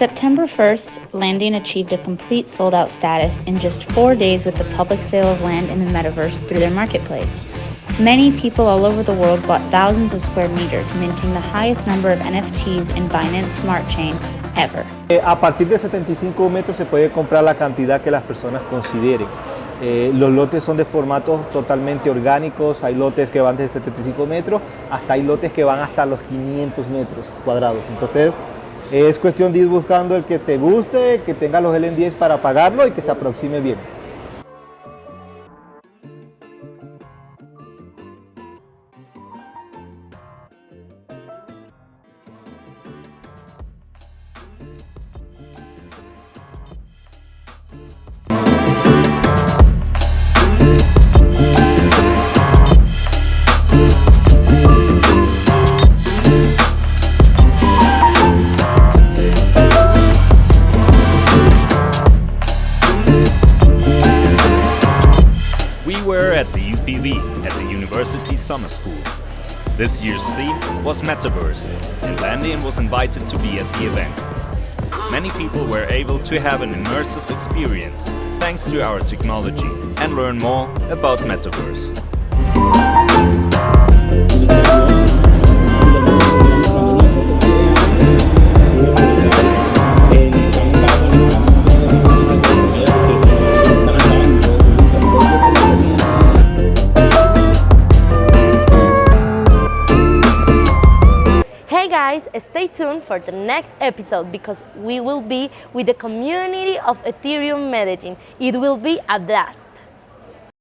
September 1st, Landian achieved a complete sold-out status in just 4 days with the public sale of land in the metaverse through their marketplace. Many people all over the world bought thousands of square meters, minting the highest number of NFTs in Binance Smart Chain ever. A partir de 75 metros se puede comprar la cantidad que las personas consideren. Los lotes son de formatos totalmente orgánicos, hay lotes que van desde 75 metros hasta hay lotes que van hasta los 500 metros cuadrados. Entonces es cuestión de ir buscando el que te guste, que tenga los LN10 para pagarlo y que se aproxime bien. At the UPV at the University Summer School. This year's theme was Metaverse, and Landian was invited to be at the event. Many people were able to have an immersive experience thanks to our technology and learn more about Metaverse. Hey guys, stay tuned for the next episode because we will be with the community of Ethereum Medellin. It will be a blast.